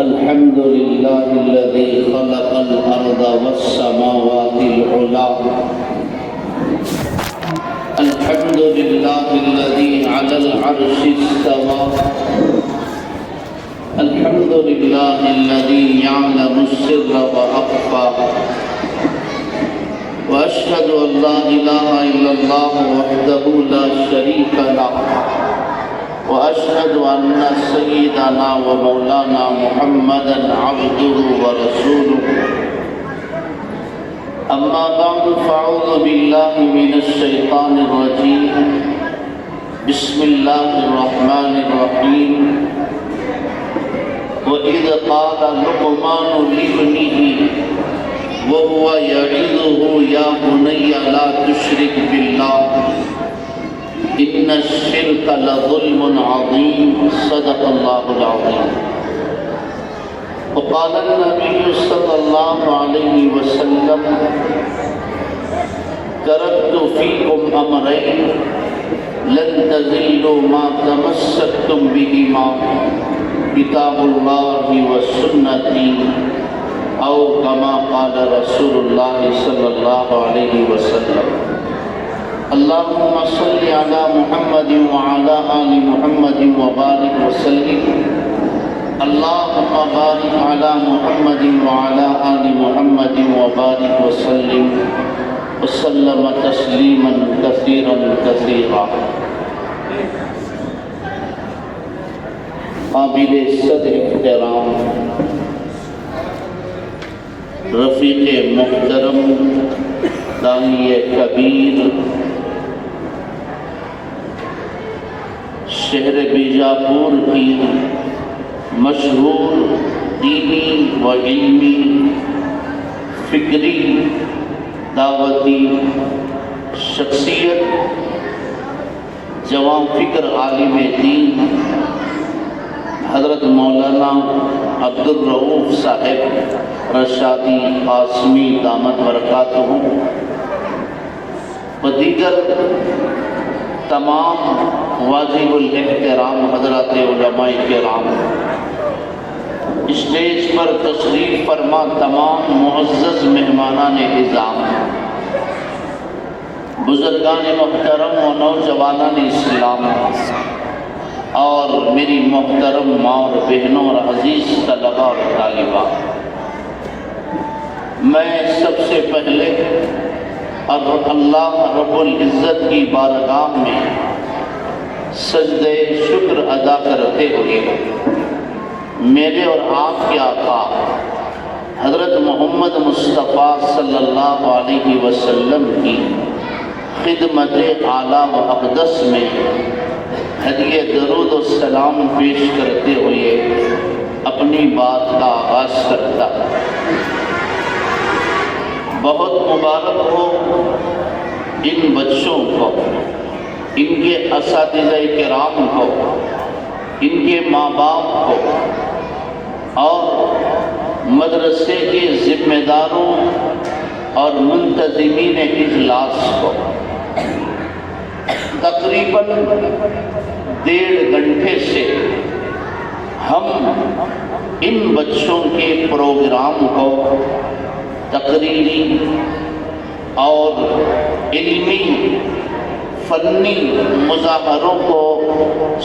الحمد لله الذي خلق الأرض والسماوات العلى. الحمد لله الذي على العرش استوى. الحمد لله الذي يعلم السر وأخفى. وأشهد أن لا إله إلا الله وحده لا شريك له. وأشهد أن سيدنا ومولانا محمدا عبده ورسوله. أما بعد فأعوذ بالله من الشيطان الرجيم. بسم الله الرحمن الرحيم. وإذ قال لقمان لابنه وهو يعظه يا بني لا تشرك بالله إن الشرك لظلم عظيم. صدق الله العظيم. وقال النبي صلى الله عليه وسلم تركت فيكم أمرين لن تضلوا ما تمسكتم بهما كتاب الله وسنتي أو كما قال رسول الله صلى الله عليه وسلم. اللهم صل على محمد وعلى آل محمد وبارك وسلم. اللهم بارك على محمد وعلى آل محمد وبارك وسلم وسلم تسليما كثيرا كثيرا. قابل صدر احترام رفیق محترم داعی کبیر شہر بیجاپور کی مشہور دینی و علمی فکری دعوتی شخصیت جوان فکر عالم دین حضرت مولانا عبدالرؤوف صاحب رشادی قاسمی دامت برکاتہ و دیگر تمام واجب الاحترام حضرات علماء کرام، اسٹیج پر تشریف فرما تمام معزز مہمانان اعظام، بزرگان محترم و نوجوانان اسلام اور میری محترم ماں اور بہنوں اور عزیز طلباء اور طالبات، میں سب سے پہلے اللہ رب العزت کی بارگاہ میں سجدہ شکر ادا کرتے ہوئے میرے اور آپ کے آقا حضرت محمد مصطفیٰ صلی اللہ علیہ وسلم کی خدمت اعلیٰ و اقدس میں ہدیہ درود و سلام پیش کرتے ہوئے اپنی بات کا آغاز کرتا. بہت مبارک ہو ان بچوں کو، ان کے اساتذہ کرام کو، ان کے ماں باپ کو اور مدرسے کے ذمہ داروں اور منتظمین اجلاس کو. تقریباً 1.5 گھنٹے سے ہم ان بچوں کے پروگرام کو تقریری اور علمی فنی مظاہروں کو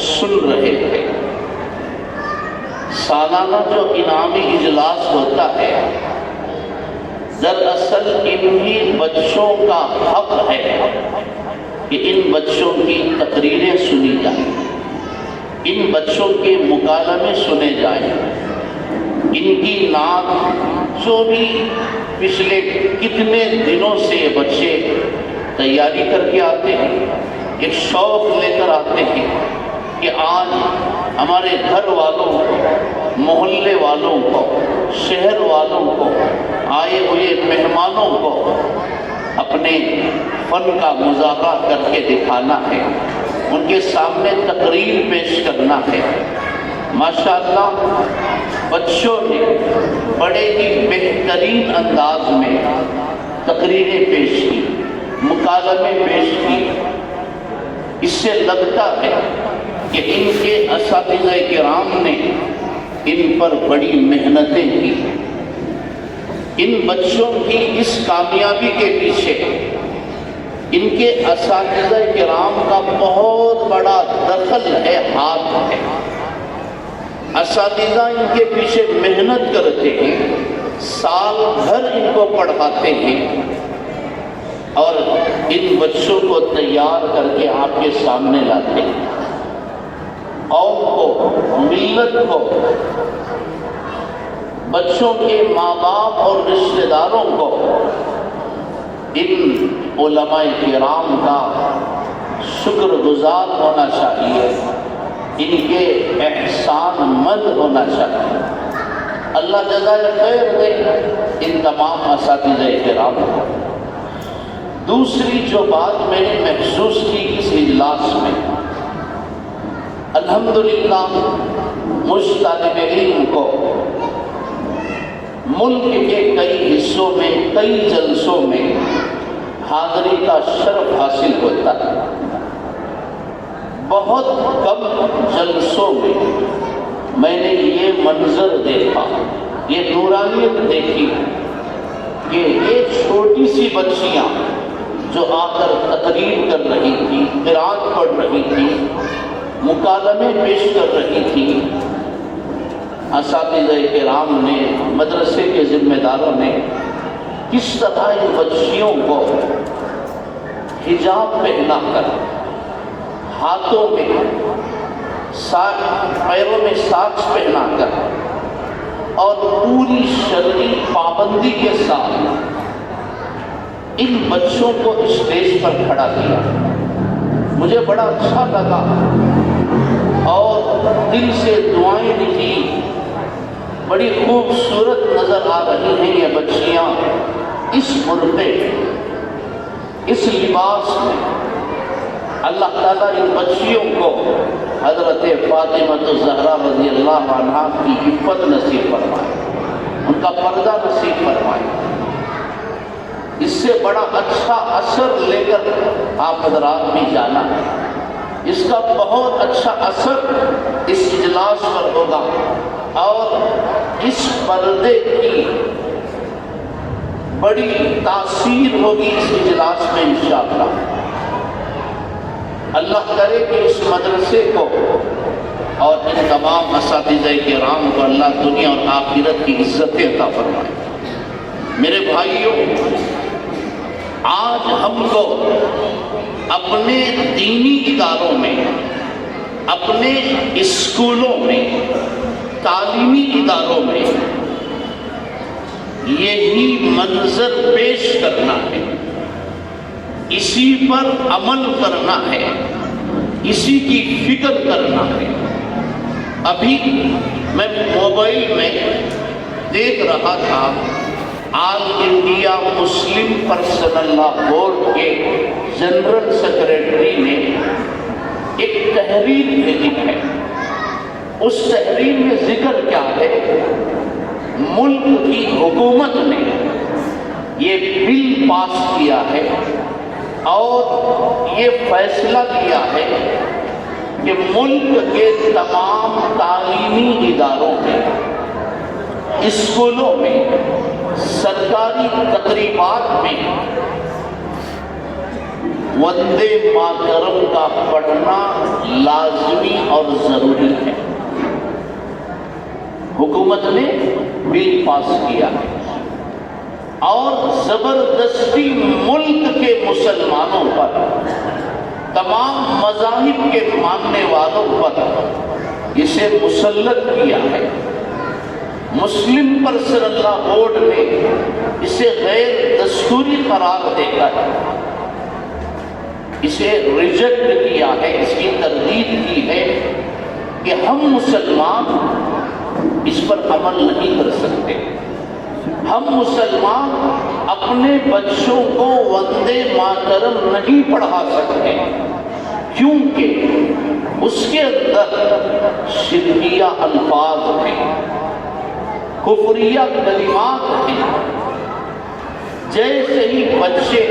سن رہے تھے. سالانہ جو انعامی اجلاس ہوتا ہے دراصل انہی بچوں کا حق ہے کہ ان بچوں کی تقریریں سنی جائیں، ان بچوں کے مکالمے سنے جائیں، ان کی نعت جو بھی پچھلے کتنے دنوں سے بچے تیاری کر کے آتے ہیں، ایک شوق لے کر آتے ہیں کہ آج ہمارے گھر والوں کو، محلے والوں کو، شہر والوں کو، آئے ہوئے مہمانوں کو اپنے فن کا مظاہرہ کر کے دکھانا ہے، ان کے سامنے تقریر پیش کرنا ہے. ماشاءاللہ بچوں نے بڑے ہی بہترین انداز میں تقریریں پیش کی، مکالمے پیش کی. اس سے لگتا ہے کہ ان کے اساتذہ کرام نے ان پر بڑی محنتیں کی. ان بچوں کی اس کامیابی کے پیچھے ان کے اساتذہ کرام کا بہت بڑا دخل ہے، ہاتھ ہے. اساتذہ ان کے پیچھے محنت کرتے ہیں، سال بھر ان کو پڑھاتے ہیں اور ان بچوں کو تیار کر کے آپ کے سامنے لاتے ہیں. قوم کو، ملت کو، بچوں کے ماں باپ اور رشتہ داروں کو ان علماء کرام کا شکر گزار ہونا چاہیے، ان کے احسان مند ہونا چاہیے. اللہ جزائے خیر دے ان تمام اساتذہ کرام کو. دوسری جو بات میں نے محسوس کی اس اجلاس میں، الحمدللہ مجھ طالب علم کو ملک کے کئی حصوں میں، کئی جلسوں میں حاضری کا شرف حاصل ہوتا ہے. بہت کم جلسوں میں نے یہ منظر دیکھا، یہ نورانیت دیکھی کہ یہ چھوٹی سی بچیاں جو آ کر تقریر کر رہی تھی، قرآن پڑھ رہی تھی، مکالمے پیش کر رہی تھی، اساتذہ کرام نے، مدرسے کے ذمہ داروں نے کس طرح ان بچیوں کو حجاب پہنا کر، ہاتھوں میں پیروں میں ساکس پہنا کر اور پوری شرعی پابندی کے ساتھ ان بچوں کو اسٹیج پر کھڑا کیا. مجھے بڑا اچھا لگا اور دل سے دعائیں کی. بڑی خوبصورت نظر آ رہی ہیں یہ بچیاں اس برقعے، اس لباس میں. اللہ تعالیٰ ان بچیوں کو حضرت فاطمہ الزہرا رضی اللہ عنہا کی عفت نصیب فرمائے، ان کا پردہ نصیب فرمائے. اس سے بڑا اچھا اثر لے کر آپ حضرات بھی جانا ہے. اس کا بہت اچھا اثر اس اجلاس پر ہوگا اور اس پردے کی بڑی تاثیر ہوگی اس اجلاس میں انشاءاللہ. اللہ کرے کہ اس مدرسے کو اور ان تمام اساتذہ کرام کو اللہ دنیا اور آخرت کی عزتیں عطا فرمائے. میرے بھائیوں، آج ہم کو اپنے دینی اداروں میں، اپنے اسکولوں میں، تعلیمی اداروں میں یہی منظر پیش کرنا ہے، اسی پر عمل کرنا ہے، اسی کی فکر کرنا ہے. ابھی میں موبائل میں دیکھ رہا تھا، آل انڈیا مسلم پرسنل لا بورڈ کے جنرل سیکریٹری نے ایک تحریر بھیجی ہے. اس تحریر میں ذکر کیا ہے؟ ملک کی حکومت نے یہ بل پاس کیا ہے اور یہ فیصلہ کیا ہے کہ ملک کے تمام تعلیمی اداروں میں، اسکولوں میں، سرکاری تقریبات میں وندے ماترم کا پڑھنا لازمی اور ضروری ہے. حکومت نے بل پاس کیا ہے اور زبردستی ملک کے مسلمانوں پر، تمام مذاہب کے ماننے والوں پر اسے مسلط کیا ہے. مسلم پرسنل لا بورڈ نے اسے غیر دستوری قرار دے کر اسے ریجیکٹ کیا ہے، اس کی تردید کی ہے کہ ہم مسلمان اس پر عمل نہیں کر سکتے. ہم مسلمان اپنے بچوں کو وندے ماترم نہیں پڑھا سکتے کیونکہ اس کے اندر شرکیہ الفاظ ہیں، کفریہ کلمات ہیں. جیسے ہی بچے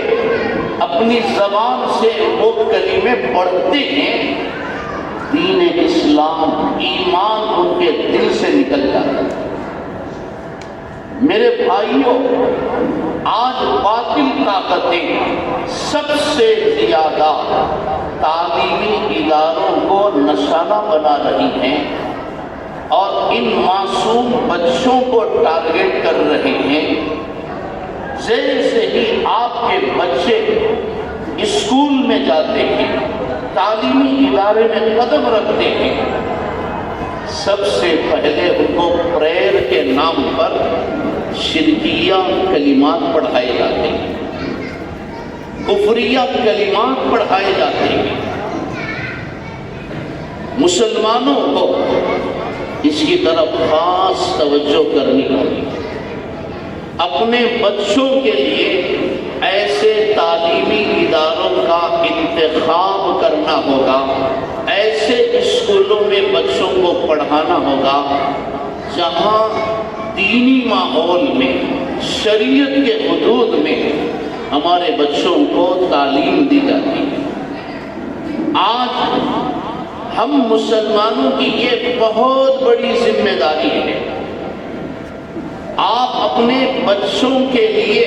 اپنی زبان سے وہ کلمے پڑھتے ہیں، دین اسلام اسلام، ایمان ان کے دل سے نکل جاتا ہے۔ میرے بھائیوں، آج باطل طاقتیں سب سے زیادہ تعلیمی اداروں کو نشانہ بنا رہی ہیں اور ان معصوم بچوں کو ٹارگٹ کر رہے ہیں۔ جیسے ہی آپ کے بچے اسکول میں جاتے ہیں، تعلیمی ادارے میں قدم رکھتے ہیں، سب سے پہلے ان کو پریئر کے نام پر شرکیہ کلمات پڑھائے جاتے ہیں، کفریہ کلمات پڑھائے جاتے ہیں۔ مسلمانوں کو اس کی طرف خاص توجہ کرنی ہوگی۔ اپنے بچوں کے لیے ایسے تعلیمی اداروں کا انتخاب کرنا ہوگا، ایسے اسکولوں میں بچوں کو پڑھانا ہوگا جہاں دینی ماحول میں، شریعت کے حدود میں ہمارے بچوں کو تعلیم دی جاتی ہے۔ آج ہم مسلمانوں کی یہ بہت بڑی ذمہ داری ہے۔ آپ اپنے بچوں کے لیے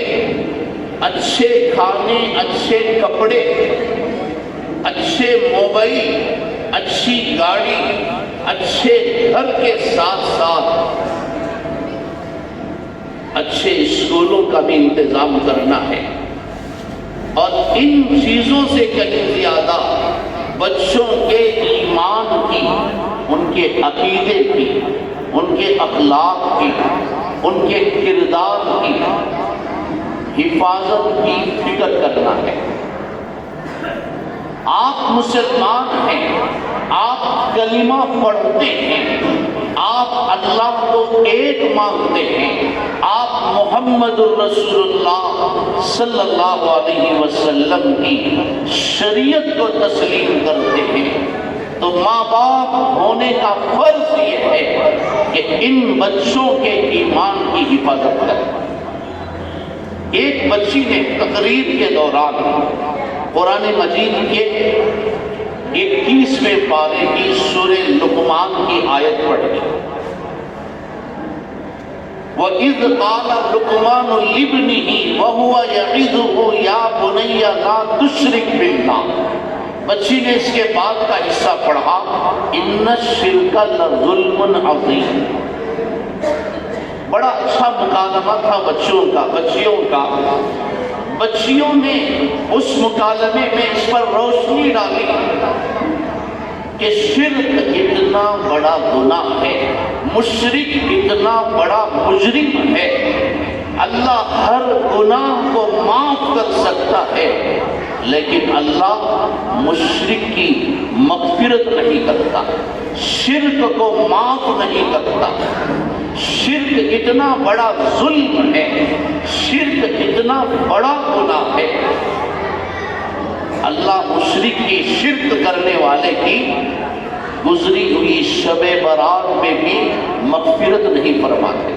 اچھے کھانے، اچھے کپڑے، اچھے موبائل، اچھی گاڑی، اچھے گھر کے ساتھ ساتھ اچھے اسکولوں کا بھی انتظام کرنا ہے، اور ان چیزوں سے کہیں زیادہ بچوں کے ایمان کی، ان کے عقیدے کی، ان کے اخلاق کی، ان کے کردار کی حفاظت کی فکر کرنا ہے۔ آپ مسلمان ہیں، آپ کلمہ پڑھتے ہیں، آپ اللہ کو ایک مانتے ہیں، آپ محمد الرسول اللہ صلی اللہ علیہ وسلم کی شریعت کو تسلیم کرتے ہیں، تو ماں باپ ہونے کا فرض یہ ہے کہ ان بچوں کے ایمان کی حفاظت کریں۔ ایک بچی نے تقریر کے دوران قرآن مجید کے 21ویں پارے کی سورہ لقمان کی آیت پڑھی۔ وَإِذْ قَالَ لُقْمَانُ لِابْنِهِ وَهُوَ يَعِظُهُ يَا بُنَيَّ لَا تُشْرِكْ بِاللَّهِ۔ بچی نے اس کے بعد کا حصہ پڑھا، إِنَّ الشِّرْكَ لَظُلْمٌ عَظِيمٌ۔ بڑا اچھا مکالمہ تھا بچیوں کا۔ بچیوں نے اس مکالمے میں اس پر روشنی ڈالی کہ شرک اتنا بڑا گناہ ہے، مشرک اتنا بڑا مجرم ہے، اللہ ہر گناہ کو معاف کر سکتا ہے لیکن اللہ مشرک کی مغفرت نہیں کرتا، شرک کو معاف نہیں کرتا۔ شرک اتنا بڑا ظلم ہے، شرک اتنا بڑا گناہ ہے، اللہ مشرک کی، شرک کرنے والے کی گزری ہوئی شب برات میں بھی مغفرت نہیں فرماتے،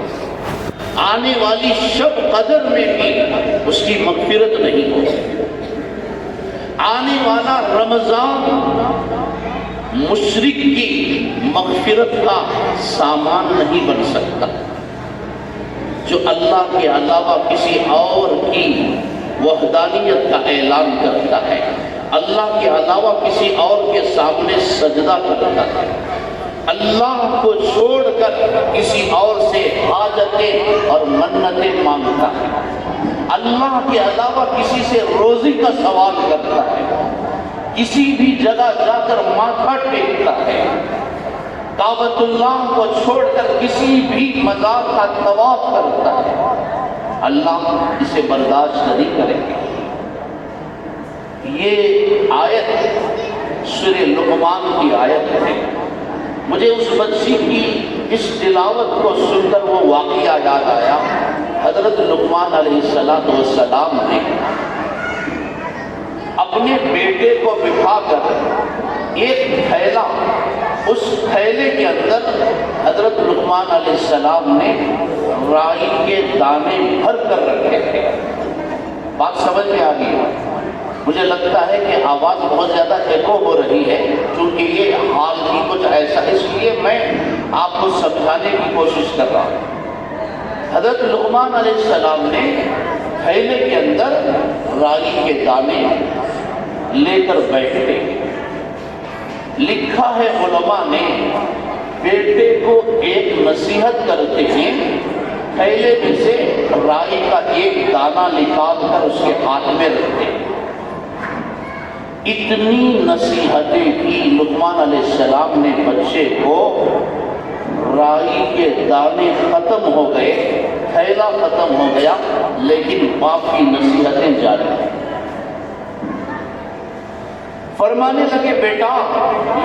آنے والی شب قدر میں بھی اس کی مغفرت نہیں ہوتی۔ آنے والا رمضان مشرک کی مغفرت کا سامان نہیں بن سکتا۔ جو اللہ کے علاوہ کسی اور کی وحدانیت کا اعلان کرتا ہے، اللہ کے علاوہ کسی اور کے سامنے سجدہ کرتا ہے، اللہ کو چھوڑ کر کسی اور سے حاجتیں اور منتیں مانگتا ہے، اللہ کے علاوہ کسی سے روزی کا سوال کرتا ہے، کسی بھی جگہ جا کر ماتھا ٹیکتا ہے، کعبۃ اللہ کو چھوڑ کر کسی بھی مزار کا طواف کرتا ہے، اللہ اسے برداشت نہیں کرے گا۔ یہ آیت سورہ لقمان کی آیت ہے۔ مجھے اس بچی کی اس تلاوت کو سن کر وہ واقعہ یاد آیا۔ حضرت لقمان علیہ السلام نے اپنے بیٹے کو بٹھا کر ایک تھیلا، اس تھیلے کے اندر حضرت لقمان علیہ السلام نے رائی کے دانے بھر کر رکھے تھے۔ بات سمجھ میں آ گئی؟ مجھے لگتا ہے کہ آواز بہت زیادہ ایکو ہو رہی ہے، چونکہ یہ حال ہی کچھ ایسا، اس لیے میں آپ کو سمجھانے کی کوشش کر رہا ہوں۔ حضرت لقمان علیہ السلام نے تھیلے کے اندر رائی کے دانے لے کر بیٹھے۔ لکھا ہے علماء نے، بیٹے کو ایک نصیحت کرتے ہیں، تھیلے میں سے رائی کا ایک دانہ نکال کر اس کے ہاتھ میں رکھتے ہیں۔ اتنی نصیحتیں کی لقمان علیہ السلام نے بچے کو، رائی کے دانے ختم ہو گئے، تھیلا ختم ہو گیا، لیکن باپ کی نصیحتیں جاری ہیں۔ فرمانے لگے بیٹا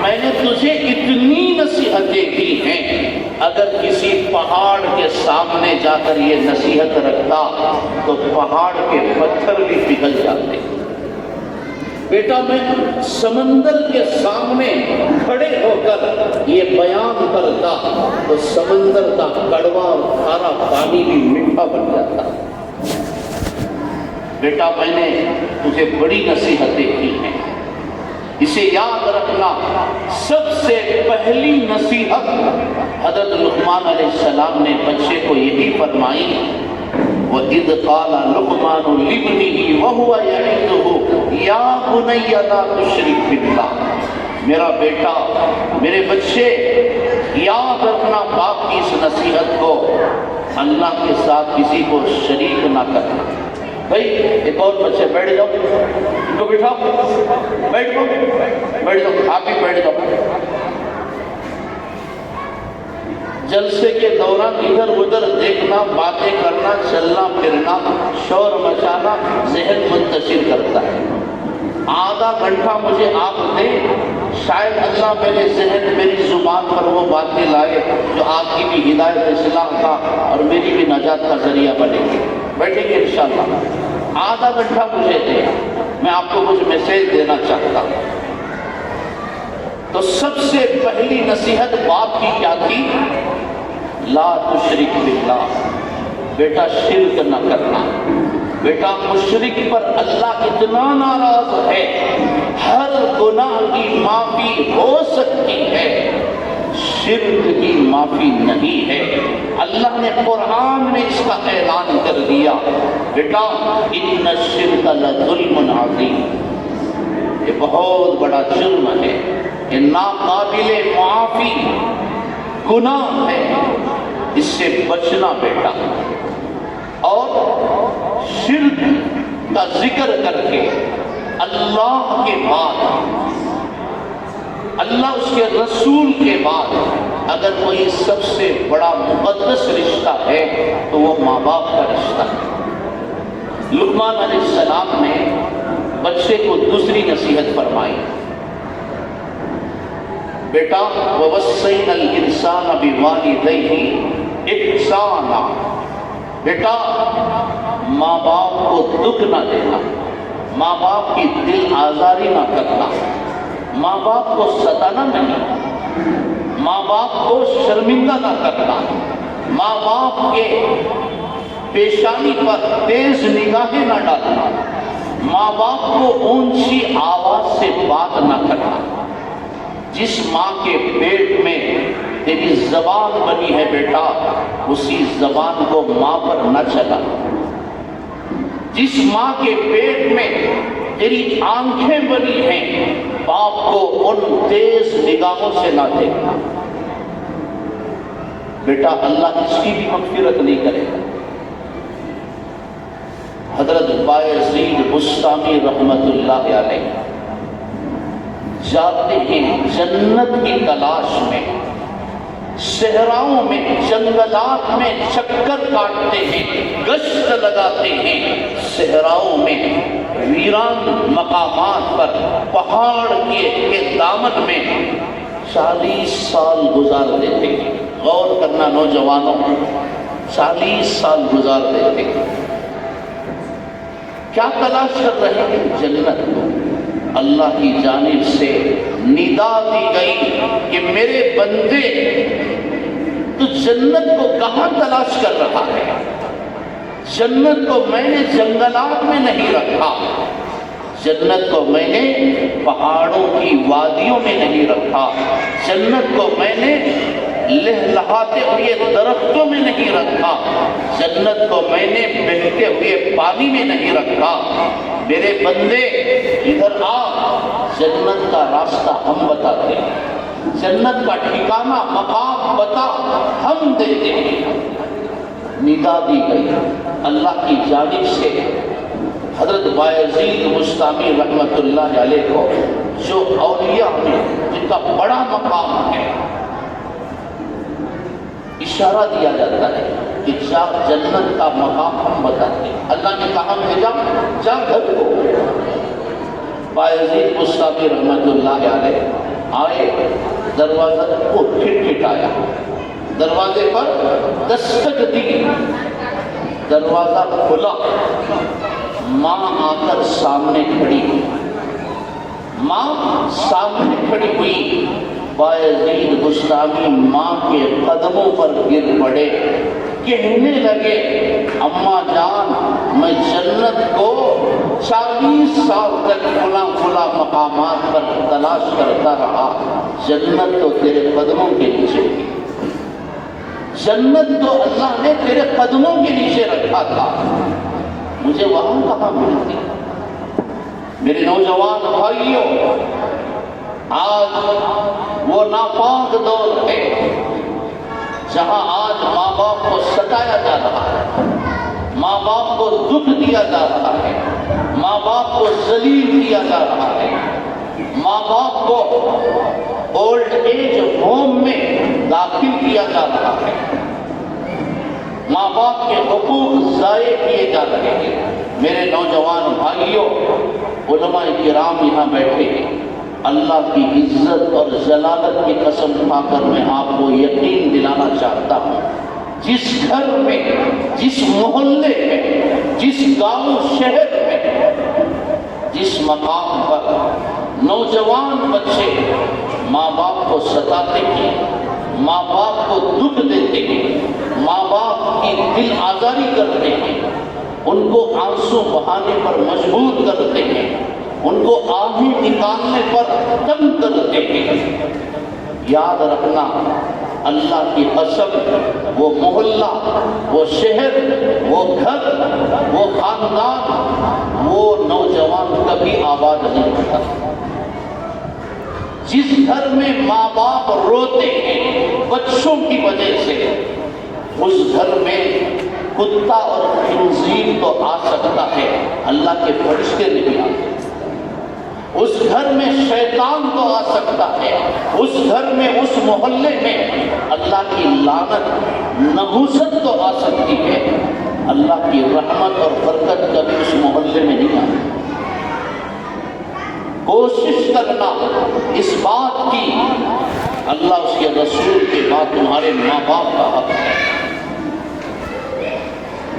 میں نے تجھے اتنی نصیحتیں کی ہیں، اگر کسی پہاڑ کے سامنے جا کر یہ نصیحت رکھتا تو پہاڑ کے پتھر بھی پگھل جاتے۔ بیٹا میں سمندر کے سامنے کھڑے ہو کر یہ بیان کرتا تو سمندر کا کڑوا اور کھارا پانی بھی میٹھا بن جاتا۔ بیٹا میں نے تجھے بڑی نصیحتیں کی ہیں، اسے یاد رکھنا۔ سب سے پہلی نصیحت حضرت لقمان علیہ السلام نے بچے کو یہی فرمائی، وَإِذْ قَالَ لُقْمَانُ لِابْنِهِ وَهُوَ يَعِظُهُ يَا بُنَيَّ لَا تُشْرِكْ بِاللَّهِ۔ میرا بیٹا، میرے بچے، یاد رکھنا باپ کی اس نصیحت کو، اللہ کے ساتھ کسی کو شریک نہ کرنا۔ بھائی ایک اور بچے بیٹھ جاؤ، ان کو بٹھاؤ، بیٹھ جاؤ، بیٹھ جاؤ، آپ بھی بیٹھ جاؤ۔ جلسے کے دوران ادھر ادھر دیکھنا، باتیں کرنا، چلنا پھرنا، شور مچانا ذہن منتشر کرتا ہے۔ آدھا گھنٹہ مجھے آپ دیں، شاید اللہ میرے ذہن، میری زبان پر وہ باتیں لائے جو آپ کی بھی ہدایت، اصلاح کا اور میری بھی نجات کا ذریعہ بنے گی۔ بیٹھیں گے انشاءاللہ۔ آدھا گھنٹہ مجھے دیں، میں آپ کو کچھ میسیج دینا چاہتا ہوں۔ تو سب سے پہلی نصیحت باپ کی کیا تھی؟ لا تشرک باللہ، بیٹا شرک نہ کرنا۔ بیٹا مشرک پر اللہ اتنا ناراض ہے، ہر گناہ کی معافی ہو سکتی ہے، شرک کی معافی نہیں ہے۔ اللہ نے قرآن میں اس کا اعلان کر دیا، بیٹا ان الشرک لظلم عظیم، یہ بہت بڑا جرم ہے، یہ ناقابل معافی گناہ ہے، اس سے بچنا بیٹا۔ اور شرک کا ذکر کر کے اللہ کے بعد، اللہ اس کے رسول کے بعد اگر کوئی سب سے بڑا مقدس رشتہ ہے تو وہ ماں باپ کا رشتہ ہے۔ لقمان علیہ السلام نے بچے کو دوسری نصیحت فرمائی، بیٹا وَوَصَّيْنَا الْإِنسَانَ بِوَالِدَيْهِ إِحْسَانًا، بیٹا ماں باپ کو دکھ نہ دینا، ماں باپ کی دل آزاری نہ کرنا، ماں باپ کو ستانا نہیں، ماں باپ کو شرمندہ نہ کرنا، ماں باپ کے پیشانی پر تیز نگاہیں نہ ڈالنا، ماں باپ کو اونچی آواز سے بات نہ کرنا۔ جس ماں کے پیٹ میں تیری زبان بنی ہے بیٹا، اسی زبان کو ماں پر نہ چلا۔ جس ماں کے پیٹ میں تیری آنکھیں بنی ہیں، باپ کو ان تیز نگاہوں سے نہ دیکھنا۔ بیٹا اللہ اس کی بھی مغفرت نہیں کرے گا۔ حضرت بایزید بسطامی رحمت اللہ علیہ جاتے ہیں جنت کی تلاش میں، صحراؤں میں، جنگلات میں چکر کاٹتے ہیں، گشت لگاتے ہیں، صحراؤں میں، ویران مقامات پر، پہاڑ کے دامن میں 40 سال گزار دیتے ہیں۔ غور کرنا نوجوانوں، 40 سال گزار دیتے ہیں۔ کیا تلاش کر رہے ہیں؟ جنت کو۔ اللہ کی جانب سے ندا دی گئی کہ میرے بندے تو جنت کو کہاں تلاش کر رہا ہے؟ جنت کو میں نے جنگلات میں نہیں رکھا، جنت کو میں نے پہاڑوں کی وادیوں میں نہیں رکھا، جنت کو میں نے لہلہاتے ہوئے درختوں میں نہیں رکھا، جنت کو میں نے بہتے ہوئے پانی میں نہیں رکھا۔ میرے بندے ادھر آ، جنت کا راستہ ہم بتاتے ہیں، جنت کا ٹھکانہ مقام بتا، ہم دیتے ہیں۔ ندا دی گئی اللہ کی جانب سے حضرت بایزید بستامی رحمت اللہ علیہ کو، جو اولیاء میں جن کا بڑا مقام ہے، اشارہ دیا جاتا ہے کہ جا جنت کا مقام ہم بتاتے ہیں۔ اللہ نے کہا بھیجا جا گھر کو۔ بایزید بستامی رحمت اللہ علیہ آئے، دروازہ کو کھٹکھٹایا، دروازے پر دستک دی، دروازہ کھلا، ماں آ کر سامنے کھڑی ہوئی، ماں سامنے کھڑی ہوئی۔ بایزید بستامی ماں کے قدموں پر گر پڑے، کہنے لگے اماں جان میں جنت کو 40 سال تک کھلا مقامات پر تلاش کرتا رہا، جنت تو تیرے قدموں کے نیچے تھی، جنت تو اللہ نے تیرے قدموں کے نیچے رکھا تھا، مجھے وہاں کہاں ملتی؟ میرے نوجوان بھائیوں، آج وہ ناپاک دور ہے جہاں آج ماں باپ کو ستایا جا رہا ہے، ماں باپ کو دکھ دیا جا رہا ہے، ماں باپ کو ذلیل کیا جا رہا ہے، ماں باپ کو اولڈ ایج ہوم میں داخل کیا جا رہا ہے، ماں باپ کے حقوق ضائع کیے جا رہے ہیں۔ میرے نوجوان بھائیوں، علماء کرام یہاں بیٹھے ہیں، اللہ کی عزت اور جلالت کی قسم کھا کر میں آپ کو یقین دلانا چاہتا ہوں، جس گھر میں، جس محلے میں، جس گاؤں شہر میں، جس مقام پر نوجوان بچے ماں باپ کو ستاتے ہیں، ماں باپ کو دکھ دیتے ہیں، ماں باپ کی دل آزاری کرتے ہیں، ان کو آنسو بہانے پر مجبور کرتے ہیں، ان کو آہیں نکالنے پر تنگ کرتے ہیں، یاد رکھنا اللہ کی قسم، وہ محلہ، وہ شہر، وہ گھر، وہ خاندان، وہ نوجوان کبھی آباد نہیں ہوتا۔ جس گھر میں ماں باپ روتے ہیں بچوں کی وجہ سے، اس گھر میں کتا اور خنزیر تو آ سکتا ہے، اللہ کے فرشتے نہیں آتے۔ اس گھر میں شیطان تو آ سکتا ہے، اس گھر میں، اس محلے میں اللہ کی لعنت، نحوست تو آ سکتی ہے، اللہ کی رحمت اور برکت کبھی اس محلے میں نہیں آتی۔ کوشش کرنا اس بات کی، اللہ اس کے رسول کے بعد تمہارے ماں باپ کا حق ہے۔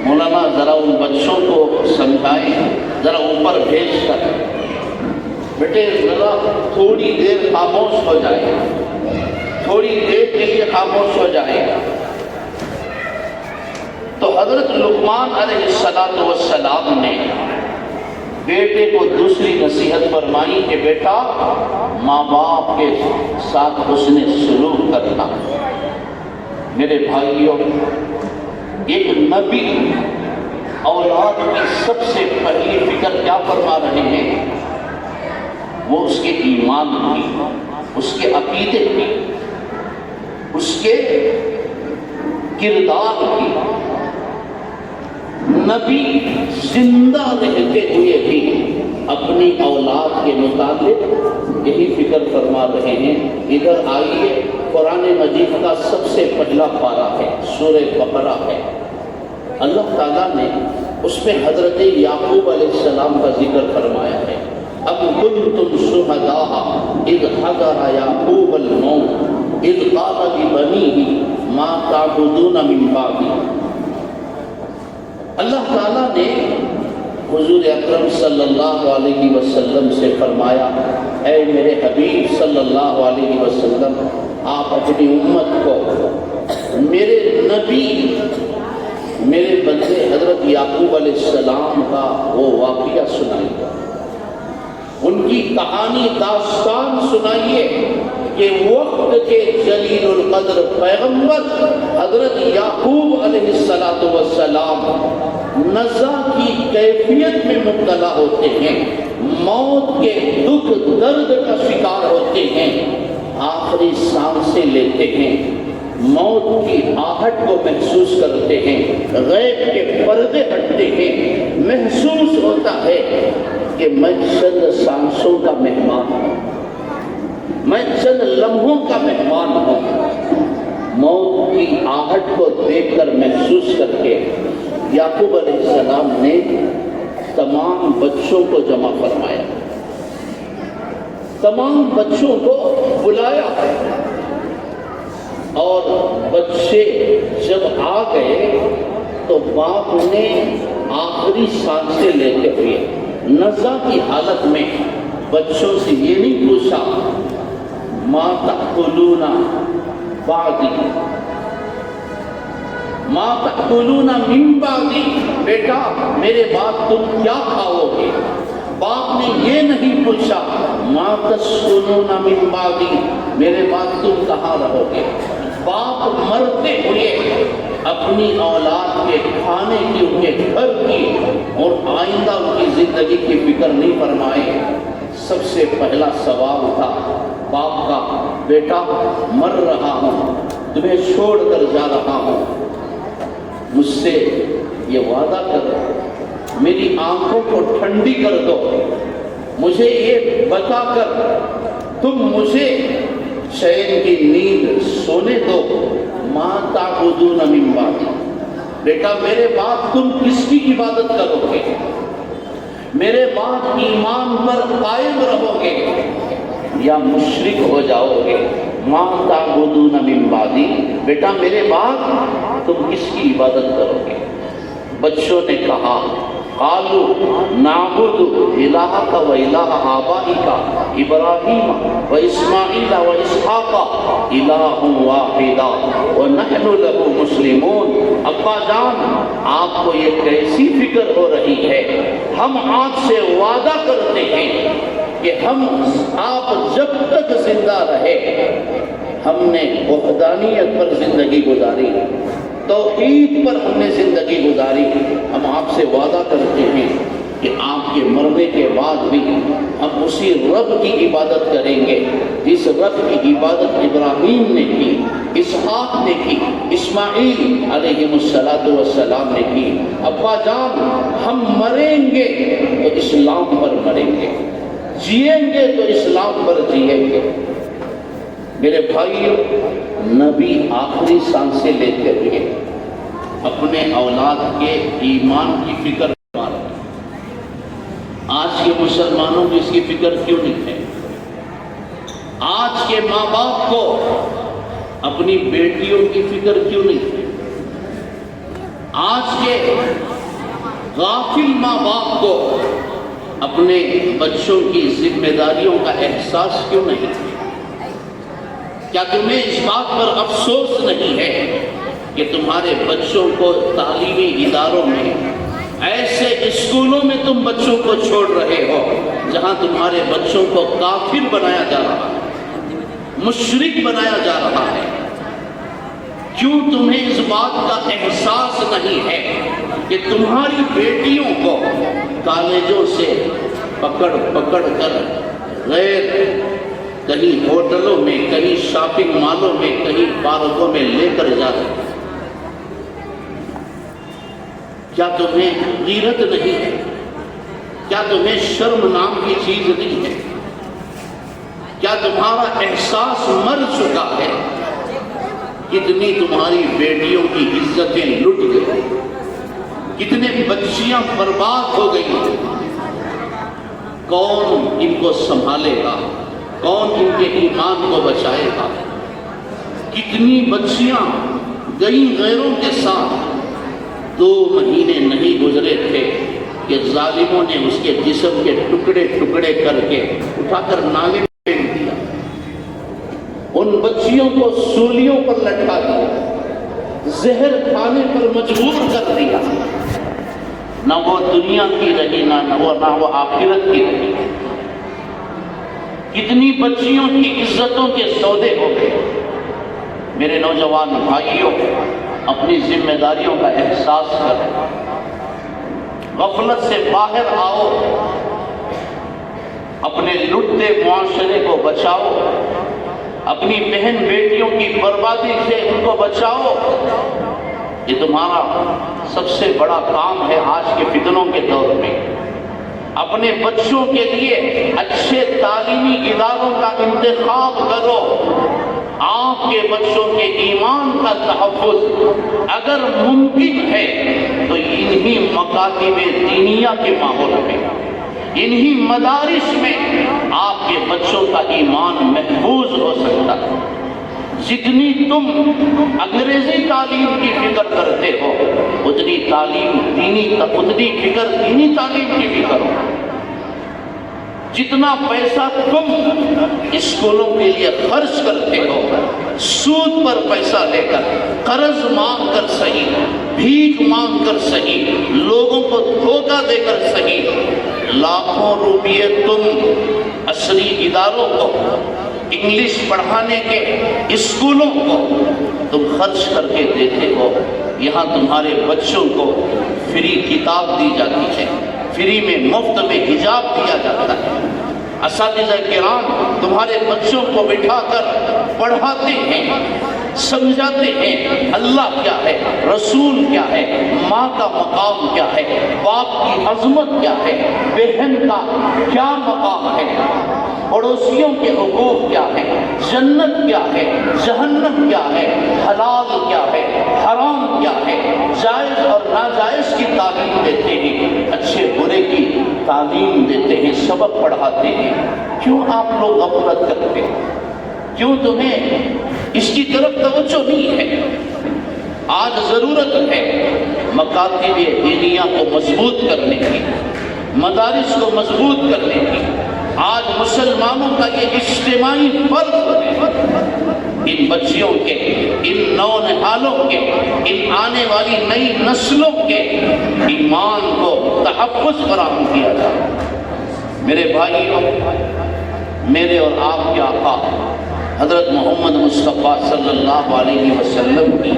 مولانا ذرا ان بچوں کو سمجھائیں، ذرا اوپر بھیج کر، بیٹے ذرا تھوڑی دیر خاموش ہو جائے، تھوڑی دیر کے لیے خاموش ہو جائے۔ تو حضرت لقمان علیہ السلام نے بیٹے کو دوسری نصیحت فرمائی کہ بیٹا ماں باپ کے ساتھ حسن سلوک کرنا۔ میرے بھائیوں، ایک نبی اولاد کی سب سے پہلی فکر کیا فرما رہے ہیں؟ وہ اس کے ایمان کی، اس کے عقیدے کی، اس کے کردار کی۔ نبی زندہ رہتے ہوئے بھی اپنی اولاد کے متعلق یہی فکر فرما رہے ہیں۔ ادھر آئیے، قرآن مجید کا سب سے پہلا پارہ ہے، سورہ بقرہ ہے۔ اللہ تعالیٰ نے اس میں حضرت یعقوب علیہ السلام کا ذکر فرمایا ہے۔ اب کنتم شہداء اذ حضر یعقوب الموت اذ قال لبنیہ ما تعبدون من بعدی۔ اللہ تعالیٰ نے حضور اکرم صلی اللہ علیہ وسلم سے فرمایا، اے میرے حبیب صلی اللہ علیہ وسلم، آپ اپنی امت کو میرے نبی، میرے بندے حضرت یعقوب علیہ السلام کا وہ واقعہ سنائیے۔ ان کی کہانی داستان سنائیے کہ وقت کے جلیل القدر پیغمبر حضرت یعقوب علیہ السلام نزع کی کیفیت میں مبتلا ہوتے ہیں، موت کے دکھ درد کا شکار ہوتے ہیں، آخری سانسیں لیتے ہیں، موت کی آہٹ کو محسوس کرتے ہیں، غیب کے پردے ہٹتے ہیں، محسوس ہوتا ہے کہ میں چند سانسوں کا مہمان ہوں، میں چند لمحوں کا مہمان ہوں۔ موت کی آہٹ کو دیکھ کر محسوس کر کے یعقوب علیہ السلام نے تمام بچوں کو جمع فرمایا، تمام بچوں کو بلایا، اور بچے جب آ گئے تو باپ نے آخری سانسیں لیتے ہوئے نزع کی حالت میں بچوں سے یہ نہیں پوچھا ما تأکلون بعدی، ما تأکلون من بعدی، بیٹا میرے بعد تم کیا کھاؤ گے؟ باپ نے یہ نہیں پوچھا ما تسکنون من بعدی، میرے بعد تم کہاں رہو گے؟ باپ مرتے ہوئے اپنی اولاد کے کھانے کی، ان کے گھر کی اور آئندہ ان کی زندگی کی فکر نہیں فرمائے۔ سب سے پہلا سوال تھا باپ کا، بیٹا مر رہا ہوں، تمہیں چھوڑ کر جا رہا ہوں، مجھ سے یہ وعدہ کر، میری آنکھوں کو ٹھنڈی کر دو، مجھے یہ بتا کر تم مجھے چین کی نیند سونے دو، ما تعبدون من بعدی، بیٹا میرے بعد تم کس کی عبادت کرو گے؟ میرے بعد ایمان پر قائم رہو گے یا مشرک ہو جاؤ گے؟ ما تعبدون من بعدی، بیٹا میرے بعد تم کس کی عبادت کرو گے؟ بچوں نے کہا قالوا نعبد الہک و الہ آبائک ابراہیم و اسماعیل و اسحاق الہ واحدا ونحن له مسلمون۔ ابا جان آپ کو یہ کیسی فکر ہو رہی ہے؟ ہم آپ سے وعدہ کرتے ہیں کہ ہم آپ جب تک زندہ رہے، ہم نے وحدانیت پر زندگی گزاری، توحید پر ہم نے زندگی گزاری، ہم آپ سے وعدہ کرتے ہیں کہ آپ کے مرنے کے بعد بھی ہم اسی رب کی عبادت کریں گے جس رب کی عبادت ابراہیم نے کی، اسحاق نے کی، اسماعیل علیہ السلام نے کی۔ ابا جان ہم مریں گے تو اسلام پر مریں گے، جئیں گے تو اسلام پر جئیں گے۔ میرے بھائیو، نبی آخری سانسیں لیتے ہوئے اپنے اولاد کے ایمان کی فکر فرما رہے ہیں۔ آج کے مسلمانوں کو اس کی فکر کیوں نہیں ہے؟ آج کے ماں باپ کو اپنی بیٹیوں کی فکر کیوں نہیں ہے؟ آج کے غافل ماں باپ کو اپنے بچوں کی ذمہ داریوں کا احساس کیوں نہیں ہے؟ کیا تمہیں اس بات پر افسوس نہیں ہے کہ تمہارے بچوں کو تعلیمی اداروں میں، ایسے اسکولوں میں تم بچوں کو چھوڑ رہے ہو جہاں تمہارے بچوں کو کافر بنایا جا رہا ہے، مشرک بنایا جا رہا ہے؟ کیوں تمہیں اس بات کا احساس نہیں ہے کہ تمہاری بیٹیوں کو کالجوں سے پکڑ پکڑ کر غیر کہیں ہوٹلوں میں، کہیں شاپنگ مالوں میں، کہیں پارکوں میں لے کر جاتے ہیں؟ کیا تمہیں غیرت نہیں ہے؟ کیا تمہیں شرم نام کی چیز نہیں ہے؟ کیا تمہارا احساس مر چکا ہے؟ کتنی تمہاری بیٹیوں کی عزتیں لٹ گئی، کتنے بچیاں برباد ہو گئی، کون ان کو سنبھالے گا؟ کون ان کے ایمان کو بچائے گا؟ کتنی بچیاں گئیں غیروں کے ساتھ، 2 مہینے نہیں گزرے تھے کہ ظالموں نے اس کے جسم کے ٹکڑے ٹکڑے کر کے اٹھا کر نالے میں پھینک دیا، ان بچیوں کو سولیوں پر لٹکا دیا، زہر کھانے پر مجبور کر دیا۔ نہ وہ دنیا کی رہی، نہ وہ آخرت کی رہی۔ کتنی بچیوں کی عزتوں کے سودے ہو گئے۔ میرے نوجوان بھائیوں، اپنی ذمہ داریوں کا احساس کریں، غفلت سے باہر آؤ، اپنے لٹتے معاشرے کو بچاؤ، اپنی بہن بیٹیوں کی بربادی سے ان کو بچاؤ۔ یہ تمہارا سب سے بڑا کام ہے آج کے فتنوں کے دور میں۔ اپنے بچوں کے لیے اچھے تعلیمی اداروں کا انتخاب کرو۔ آپ کے بچوں کے ایمان کا تحفظ اگر ممکن ہے تو انہی مکاتب دینیہ کے ماحول میں، انہی مدارس میں آپ کے بچوں کا ایمان محفوظ ہو سکتا ہے۔ جتنی تم انگریزی تعلیم کی فکر کرتے ہو اتنی فکر دینی تعلیم کی بھی کرو۔ جتنا پیسہ تم اسکولوں کے لیے خرچ کرتے ہو، سود پر پیسہ لے کر، قرض مانگ کر صحیح، بھیک مانگ کر صحیح، لوگوں کو دھوکہ دے کر صحیح، لاکھوں روپیے تم عصری اداروں کو، انگلش پڑھانے کے اسکولوں کو تم خرچ کر کے دیتے ہو۔ یہاں تمہارے بچوں کو فری کتاب دی جاتی ہے، فری میں مفت میں حجاب دیا جاتا ہے۔ اساتذہ کرام تمہارے بچوں کو بٹھا کر پڑھاتے ہیں، سمجھاتے ہیں اللہ کیا ہے، رسول کیا ہے، ماں کا مقام کیا ہے، باپ کی عظمت کیا ہے، بہن کا کیا مقام ہے، پڑوسیوں کے حقوق کیا ہے، جنت کیا ہے، جہنم کیا ہے، حلال کیا ہے، حرام کیا ہے، جائز اور ناجائز کی تعلیم دیتے ہیں، اچھے برے کی تعلیم دیتے ہیں، سبق پڑھاتے ہیں۔ کیوں آپ لوگ غفلت کرتے ہیں؟ کیوں تمہیں اس کی طرف توجہ نہیں ہے؟ آج ضرورت ہے مکاتب دینیہ کو مضبوط کرنے کی، مدارس کو مضبوط کرنے کی۔ آج مسلمانوں کا یہ اجتماعی فرض ہے ان بچیوں کے، ان نونہالوں کے، ان آنے والی نئی نسلوں کے ایمان کو تحفظ فراہم کیا جائے۔ میرے بھائیوں، میرے اور آپ کے آقا حضرت محمد مصطفیٰ صلی اللہ علیہ وسلم کی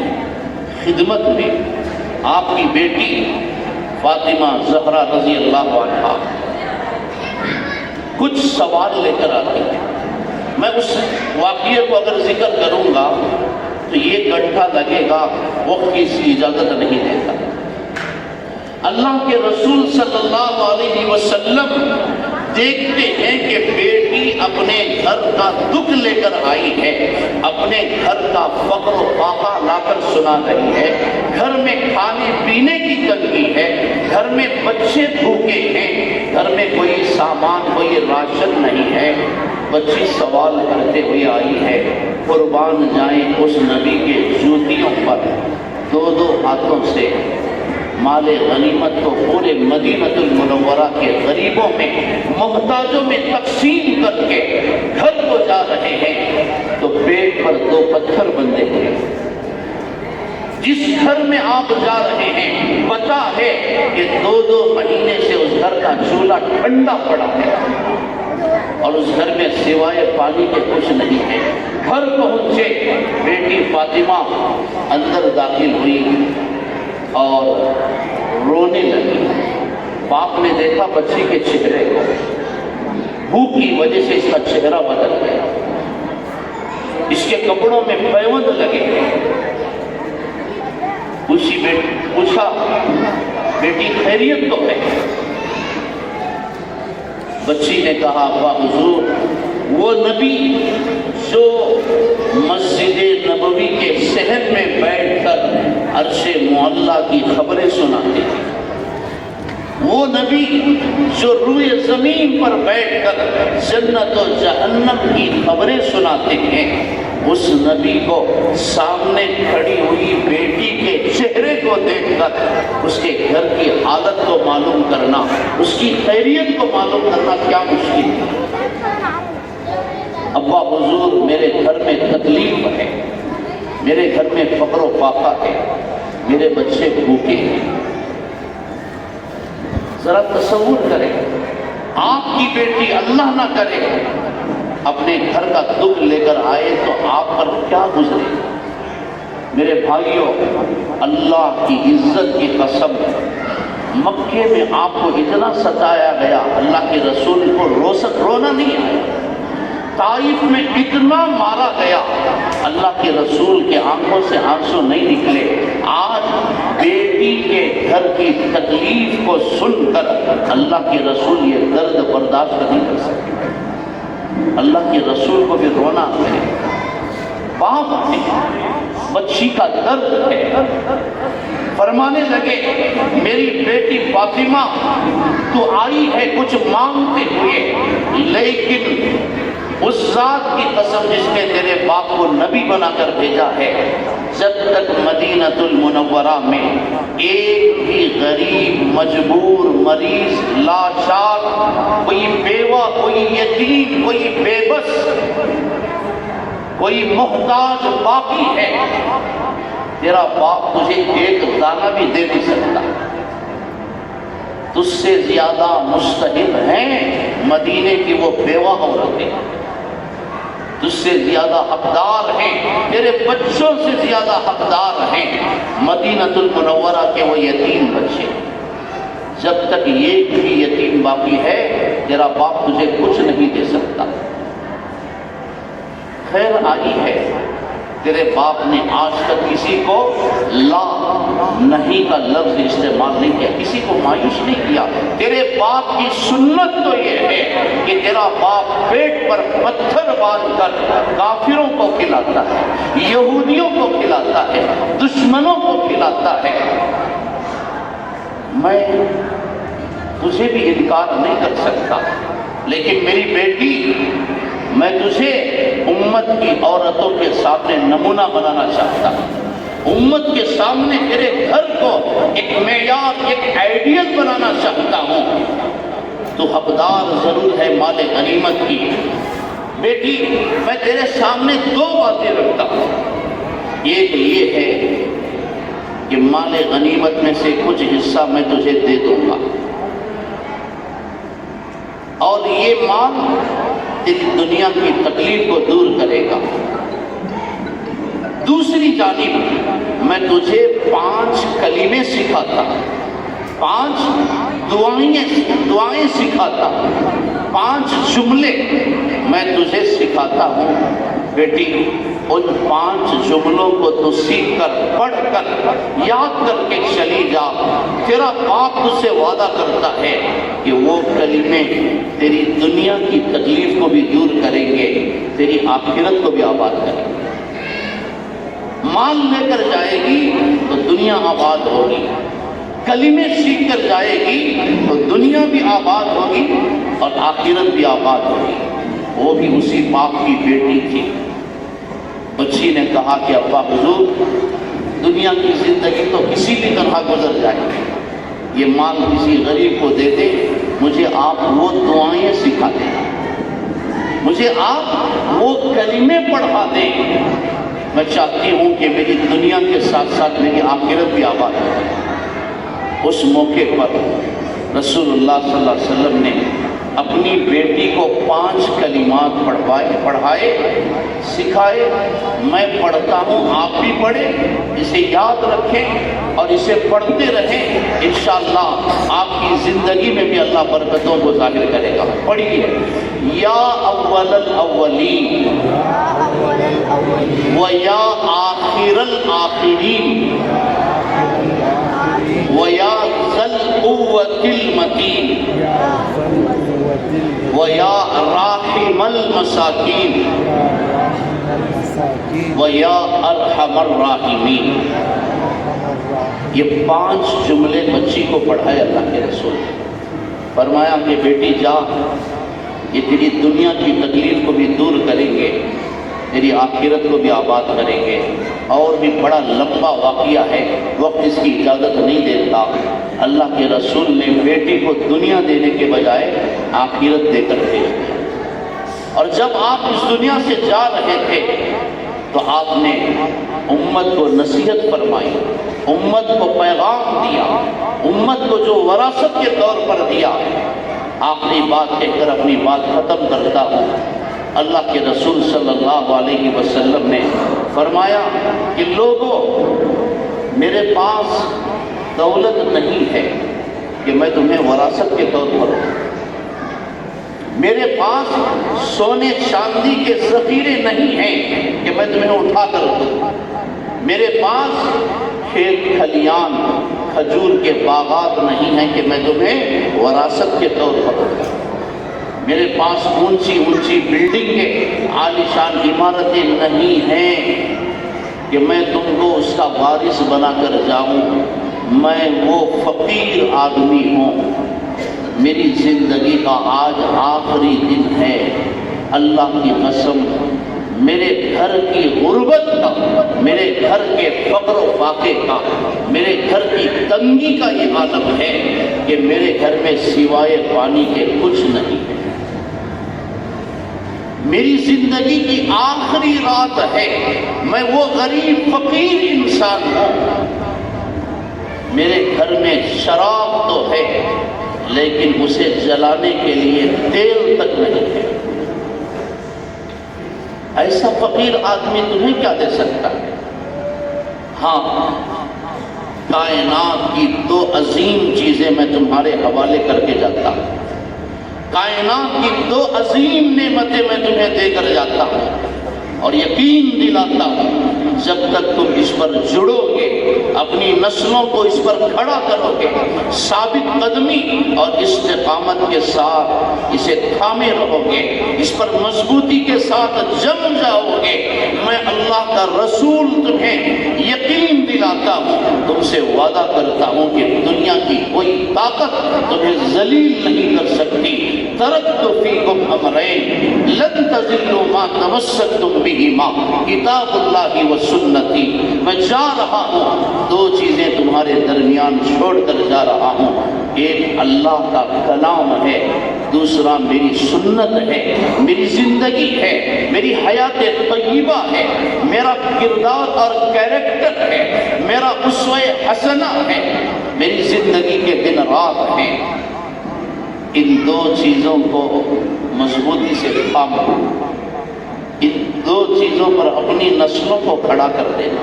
خدمت میں آپ کی بیٹی فاطمہ زہرا رضی اللہ عنہا کچھ سوال لے کر آتی ہے۔ میں اس واقعے کو اگر ذکر کروں گا تو یہ گھنٹہ لگے گا، وقت کی اس کی اجازت نہیں دیتا۔ اللہ کے رسول صلی اللہ علیہ وسلم دیکھتے ہیں کہ بیٹی اپنے گھر کا دکھ لے کر آئی ہے، اپنے گھر کا فقر و فاقہ لا کر سنا رہی ہے، گھر میں کھانے پینے کی تنگی ہے، گھر میں بچے بھوکے ہیں، گھر میں کوئی سامان، کوئی راشن نہیں ہے۔ بچی سوال کرتے ہوئے آئی ہے، قربان جائیں اس نبی کے جوتیوں پر دو دو ہاتھوں سے مال غنیمت کو پورے مدینہ المنورہ کے غریبوں میں، محتاجوں میں تقسیم کر کے گھر کو جا رہے ہیں تو پیٹ پر دو پتھر بندھے ہوئے۔ جس گھر میں آپ جا رہے ہیں پتہ ہے کہ دو مہینے سے اس گھر کا چولہا ٹھنڈا پڑا ہے اور اس گھر میں سوائے پانی کے کچھ نہیں ہے۔ گھر پہنچے، بیٹی فاطمہ اندر داخل ہوئی اور رونے لگی۔ باپ نے دیکھا بچی کے چہرے کو، بھوک کی وجہ سے اس کا چہرہ بدل گیا، اس کے کپڑوں میں پیوند لگے۔ پوچھا بیٹی خیریت تو ہے؟ بچی نے کہا ابا حضور، وہ نبی جو مسجد نبوی کے صحن میں بیٹھ کر عرش معلیٰ کی خبریں سناتے تھے، وہ نبی جو روئے زمین پر بیٹھ کر جنت و جہنم کی خبریں سناتے ہیں، اس نبی کو سامنے کھڑی ہوئی بیٹی کے چہرے کو دیکھ کر اس کے گھر کی حالت کو معلوم کرنا، اس کی خیریت کو معلوم کرنا کیا مشکل ہے۔ ابا حضور، میرے گھر میں تکلیف ہے، میرے گھر میں فقر و فاقہ ہے، میرے بچے بھوکے ہیں۔ ذرا تصور کریں، آپ کی بیٹی اللہ نہ کرے اپنے گھر کا دکھ لے کر آئے تو آپ پر کیا گزرے؟ میرے بھائیوں، اللہ کی عزت کی قسم، مکے میں آپ کو اتنا ستایا گیا، اللہ کے رسول کو رونا نہیں آیا۔ طائف میں اتنا مارا گیا، اللہ کے رسول کے آنکھوں سے آنسو نہیں نکلے۔ آج بیٹی کے گھر کی تکلیف کو سن کر اللہ کے رسول یہ درد برداشت نہیں کر سکتے۔ اللہ کے رسول کو بھی رونا ہے، باپ ہے، بچی کا درد ہے۔ فرمانے لگے میری بیٹی فاطمہ تو آئی ہے کچھ مانگتے ہوئے، لیکن اس ذات کی قسم جس نے تیرے باپ کو نبی بنا کر بھیجا ہے، جب تک مدینۃ المنورہ میں ایک بھی غریب، مجبور، مریض، لاچار، کوئی بیوہ، کوئی یتیم، کوئی بے بس، کوئی محتاج باقی ہے، تیرا باپ تجھے ایک دانہ بھی دے نہیں سکتا۔ تجھ سے زیادہ مستحق ہیں مدینے کی وہ بیوہ عورتیں، تجھ سے زیادہ حقدار ہیں، تیرے بچوں سے زیادہ حقدار ہیں مدینۃ المنورہ کے وہ یتیم بچے۔ جب تک ایک بھی یتیم باقی ہے تیرا باپ تجھے کچھ نہیں دے سکتا۔ خیر آئی ہے، تیرے باپ نے آج تک کسی کو لا نہیں کا لفظ استعمال نہیں کیا، کسی کو مایوس نہیں کیا۔ تیرے باپ کی سنت تو یہ ہے کہ تیرا باپ پیٹ پر پتھر باندھ کر کافروں کو کھلاتا ہے، یہودیوں کو کھلاتا ہے، دشمنوں کو کھلاتا ہے۔ میں تجھے بھی انکار نہیں کر سکتا، لیکن میری بیٹی، میں تجھے امت کی عورتوں کے سامنے نمونہ بنانا چاہتا ہوں، امت کے سامنے تیرے گھر کو ایک معیار، ایک آئیڈیل بنانا چاہتا ہوں۔ تو حقدار ضرور ہے مال غنیمت کی۔ بیٹی، میں تیرے سامنے دو باتیں رکھتا ہوں، ایک یہ ہے کہ مال غنیمت میں سے کچھ حصہ میں تجھے دے دوں گا، اور یہ مال تیری دنیا کی تکلیف کو دور کرے گا۔ دوسری جانب میں تجھے 5 کلمے سکھاتا، 5 دعائیں سکھاتا، 5 جملے میں تجھے سکھاتا ہوں۔ بیٹی، ان 5 جملوں کو تو سیکھ کر، پڑھ کر، یاد کر کے چلی جا۔ تیرا باپ تجھ سے وعدہ کرتا ہے کہ وہ کلمے تیری دنیا کی تکلیف کو بھی دور کریں گے، تیری آخرت کو بھی آباد کریں گے۔ مال لے کر جائے گی تو دنیا آباد ہوگی، کلمے سیکھ کر جائے گی تو دنیا بھی آباد ہوگی اور آخرت بھی آباد ہوگی۔ وہ بھی اسی باپ کی بیٹی تھی۔ بچی نے کہا کہ ابا حضور، دنیا کی زندگی تو کسی بھی طرح گزر جائے گی، یہ مال کسی غریب کو دے دے، مجھے آپ وہ دعائیں سکھا دیں، مجھے آپ وہ کلمے پڑھا دیں، میں چاہتی ہوں کہ میری دنیا کے ساتھ ساتھ میری آخرت بھی آباد ہو۔ اس موقع پر رسول اللہ صلی اللہ علیہ وسلم نے اپنی بیٹی کو 5 کلمات پڑھائے، سکھائے۔ میں پڑھتا ہوں، آپ بھی پڑھیں، اسے یاد رکھیں اور اسے پڑھتے رہیں، انشاءاللہ آپ کی زندگی میں بھی اللہ برکتوں کو ظاہر کرے گا۔ پڑھیے، یا اول الاولین و یا آخر الآخرین و یا ذی القوة المتین وَيَا رَاحِمَ الْمَسَاكِينِ وَيَا أَرْحَمَ الرَّاحِمِينَ۔ یہ 5 جملے بچی کو پڑھائے اللہ کے رسول، فرمایا کہ بیٹی جا، یہ تیری دنیا کی تکلیف کو بھی دور کریں گے، تیری آخرت کو بھی آباد کریں گے۔ اور بھی بڑا لمبا واقعہ ہے، وقت اس کی اجازت نہیں دیتا۔ اللہ کے رسول نے بیٹی کو دنیا دینے کے بجائے آخرت دے کر بھیج دیا، اور جب آپ اس دنیا سے جا رہے تھے تو آپ نے امت کو نصیحت فرمائی، امت کو پیغام دیا، امت کو جو وراثت کے طور پر دیا۔ آخری بات کہہ کر اپنی بات ختم کرتا ہوں۔ اللہ کے رسول صلی اللہ علیہ وسلم نے فرمایا کہ لوگوں، میرے پاس دولت نہیں ہے کہ میں تمہیں وراثت کے طور پر دوں، میرے پاس سونے چاندی کے ذخیرے نہیں ہیں کہ میں تمہیں اٹھا کر دوں، میرے پاس کھیت کھلیان کھجور کے باغات نہیں ہیں کہ میں تمہیں وراثت کے طور پر دوں، میرے پاس اونچی اونچی بلڈنگیں عالیشان عمارتیں نہیں ہیں کہ میں تم کو اس کا وارث بنا کر جاؤں، میں وہ فقیر آدمی ہوں، میری زندگی کا آج آخری دن ہے، اللہ کی قسم میرے گھر کی غربت کا، میرے گھر کے فقر و فاقے کا، میرے گھر کی تنگی کا یہ عالم ہے کہ میرے گھر میں سوائے پانی کے کچھ نہیں ہے، میری زندگی کی آخری رات ہے، میں وہ غریب فقیر انسان ہوں، میرے گھر میں شراب تو ہے لیکن اسے جلانے کے لیے تیل تک نہیں ہے، ایسا فقیر آدمی تمہیں کیا دے سکتا ہے؟ ہاں، کائنات کی دو عظیم چیزیں میں تمہارے حوالے کر کے جاتا ہوں، کائنات کی دو عظیم نعمتیں میں تمہیں دے کر جاتا ہوں، اور یقین دلاتا ہوں جب تک تم اس پر جڑو گے، اپنی نسلوں کو اس پر کھڑا کرو گے، ثابت قدمی اور استقامت کے ساتھ اسے تھامے رہو گے، اس پر مضبوطی کے ساتھ جم جاؤ گے، میں اللہ کا رسول تمہیں یقین دلاتا ہوں، تم سے وعدہ کرتا ہوں کہ دنیا کی کوئی طاقت تمہیں ذلیل نہیں کر سکتی۔ ترکت فیکم امرین لن تضلوا ما تمسکتم بہما کتاب اللہ و سنتی، میں جا رہا ہوں، دو چیزیں تمہارے درمیان چھوڑ کر جا رہا ہوں، ایک اللہ کا کلام ہے، دوسرا میری سنت ہے، میری زندگی ہے، میری حیات طیبہ ہے، میرا کردار اور کیریکٹر ہے، میرا اسوہ حسنہ ہے، میری زندگی کے دن رات ہیں، ان دو چیزوں کو مضبوطی سے تھامو، ان دو چیزوں پر اپنی نسلوں کو کھڑا کر دینا،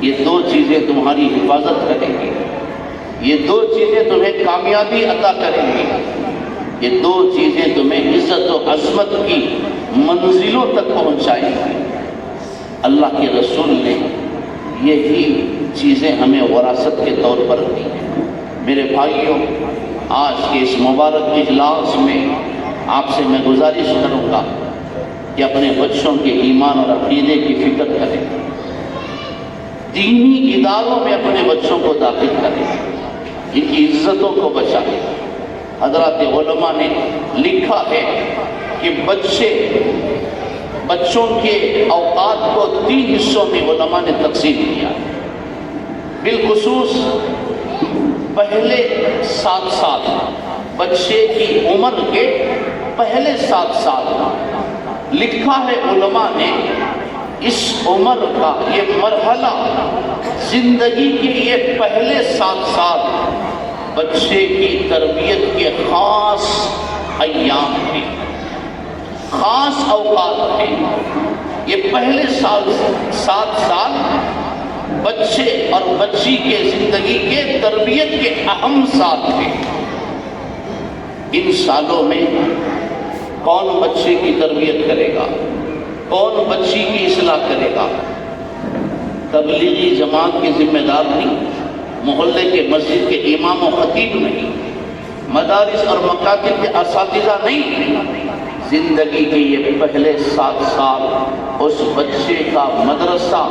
یہ دو چیزیں تمہاری حفاظت کریں گی، یہ دو چیزیں تمہیں کامیابی عطا کریں گی، یہ دو چیزیں تمہیں عزت و عظمت کی منزلوں تک پہنچائیں گی۔ اللہ کے رسول نے یہی چیزیں ہمیں وراثت کے طور پر دی ہیں۔ میرے بھائیوں، آج کے اس مبارک اجلاس میں آپ سے میں گزارش کروں گا کہ اپنے بچوں کے ایمان اور عقیدے کی فکر کریں، دینی اداروں میں اپنے بچوں کو داخل کریں، ان کی عزتوں کو بچائیں۔ حضرات علماء نے لکھا ہے کہ بچوں کے اوقات کو 3 حصوں میں علماء نے تقسیم کیا، بالخصوص پہلے 7 سال، بچے کی عمر کے پہلے 7 سال، لکھا ہے علماء نے اس عمر کا یہ مرحلہ، زندگی کے یہ پہلے 7 سال بچے کی تربیت کے خاص ایام ہیں، خاص اوقات ہیں، یہ پہلے 7 سال بچے اور بچی کے زندگی کے تربیت کے اہم سال ہیں۔ ان سالوں میں کون بچے کی تربیت کرے گا، کون بچی کی اصلاح کرے گا؟ تبلیغی جماعت کی ذمہ دار نہیں، محلے کے مسجد کے امام و خطیب نہیں، مدارس اور مکاتب کے اساتذہ نہیں، زندگی کے یہ پہلے 7 سال اس بچے کا مدرسہ،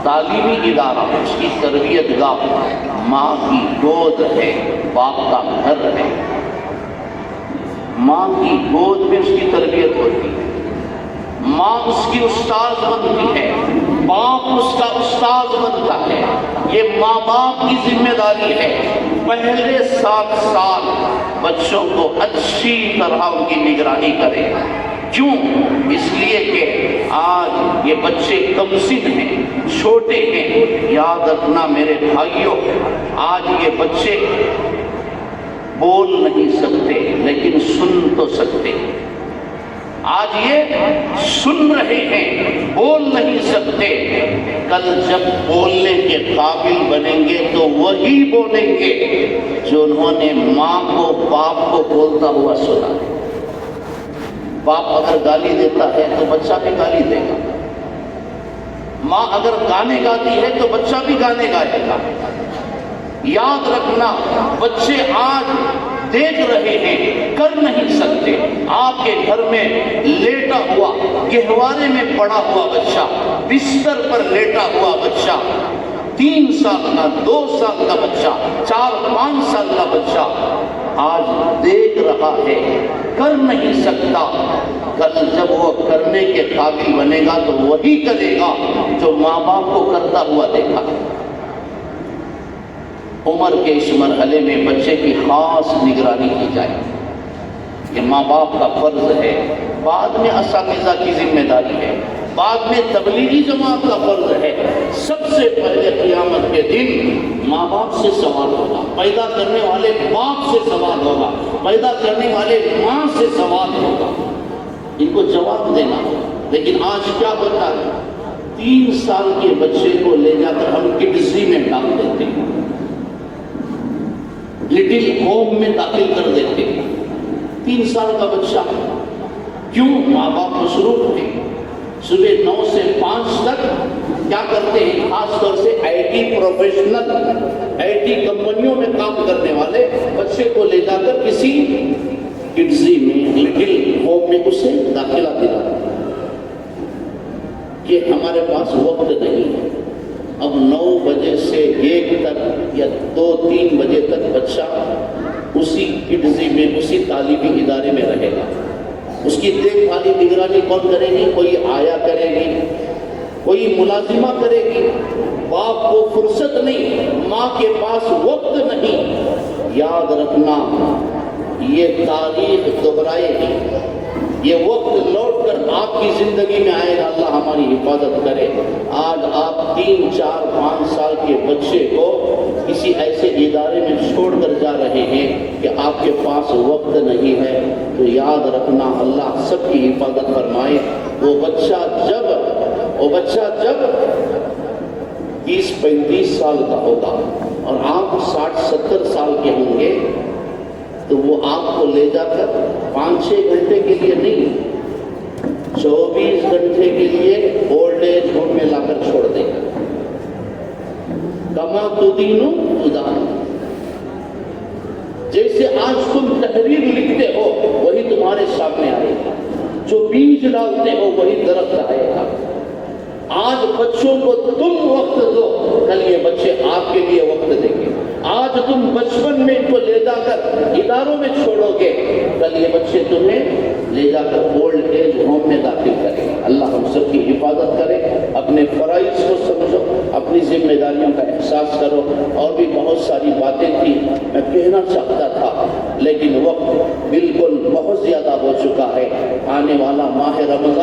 تعلیمی ادارہ، اس کی تربیت گاہ ماں کی گود ہے، باپ کا گھر ہے، ماں کی گود میں اس کی تربیت ہوتی ہے، ماں اس کی استاذ بنتی ہے، باپ اس کا استاذ بنتا ہے، یہ ماں باپ کی ذمہ داری ہے۔ پہلے 7 سال بچوں کو اچھی طرح ان کی نگرانی کرے، کیوں؟ اس لیے کہ آج یہ بچے کم سن ہیں، چھوٹے ہیں، یاد رکھنا میرے بھائیوں، آج یہ بچے بول نہیں سکتے لیکن سن تو سکتے، آج یہ سن رہے ہیں، بول نہیں سکتے، کل جب بولنے کے قابل بنیں گے تو وہی بولیں گے جو انہوں نے ماں کو باپ کو بولتا ہوا سنا ہے۔ باپ اگر گالی دیتا ہے تو بچہ بھی گالی دے گا، ماں اگر گانے گاتی ہے تو بچہ بھی گانے گائے گا۔ یاد رکھنا، بچے آج دیکھ رہے ہیں، کر نہیں سکتے۔ آپ کے گھر میں لیٹا ہوا، گہوارے میں پڑا ہوا بچہ، بستر پر لیٹا ہوا بچہ، 3 سال کا، 2 سال کا بچہ، 4-5 سال کا بچہ آج دیکھ رہا ہے، کر نہیں سکتا۔ کل جب وہ کرنے کے قابل بنے گا تو وہی کرے گا جو ماں باپ کو کرتا ہوا دیکھا۔ عمر کے اس مرحلے میں بچے کی خاص نگرانی کی جائے، یہ ماں باپ کا فرض ہے، بعد میں اساتذہ کی ذمہ داری ہے، بعد میں تبلیغی جماعت کا فرض ہے۔ سب سے پہلے قیامت کے دن ماں باپ سے سوال ہوگا، پیدا کرنے والے باپ سے سوال ہوگا، پیدا کرنے والے ماں سے سوال ہوگا، ان کو جواب دینا ہوگا۔ لیکن آج کیا ہوتا ہے، 3 سال کے بچے کو لے جا کر ہم کڈزی میں ڈال دیتے ہیں، لٹل ہوم میں داخل کر دیتے ہیں۔ 3 سال کا بچہ، کیوں؟ ماں باپ مصروف ہیں، صبح 9 سے 5 تک کیا کرتے ہیں، خاص طور سے I T professional, I T کمپنیوں میں کام کرنے والے بچے کو لے جا کر کسی کڈزی میں، لٹل ہوم میں اسے داخلہ دلاتے ہیں کہ ہمارے پاس وقت نہیں ہے۔ اب 9 بجے سے 1 تک یا 2-3 بجے تک بچہ اسی کڈزی میں، اسی تعلیمی ادارے میں رہے گا۔ اس کی دیکھ بھالی نگرانی کون کرے گی؟ کوئی آیا کرے گی، کوئی ملازمہ کرے گی۔ باپ کو فرصت نہیں، ماں کے پاس وقت نہیں۔ یاد رکھنا، یہ تاریخ دہرائے گی، یہ وقت لوٹ کر آپ کی زندگی میں آئے گا، اللہ ہماری حفاظت کرے۔ آج آپ 3-4-5 سال کے بچے کو کسی ایسے ادارے میں چھوڑ کر جا رہے ہیں کہ آپ کے پاس وقت نہیں ہے، تو یاد رکھنا اللہ سب کی حفاظت فرمائے۔ وہ بچہ جب 30-35 سال کا ہوگا اور آپ 60-70 سال کے ہوں گے تو وہ آپ کو لے جا کر 5-6 گھنٹے کے لیے نہیں، 24 گھنٹے کے لیے اولڈ ایج ہوم میں لا کر چھوڑ دے گا۔ کما تدینو تدان، جیسے آج تم تحریر لکھتے ہو وہی تمہارے سامنے آئے گا، جو بیج ڈالتے ہو وہی درخت آئے گا۔ آج بچوں کو تم وقت دو، کل یہ بچے آپ کے لیے وقت دیں گے۔ آج تم بچپن میں ان کو لے جا کر اداروں میں چھوڑو گے، کل یہ بچے تمہیں لے جا کر اولڈ ایج ہوم میں داخل کریں گے۔ اللہ ہم سب کی حفاظت کرے، اپنے فرائض کو سمجھو، اپنی ذمہ داریوں کا احساس کرو۔ اور بھی بہت ساری باتیں تھی میں کہنا چاہتا تھا، لیکن وقت بالکل بہت زیادہ ہو چکا ہے۔ آنے والا ماہ رمضان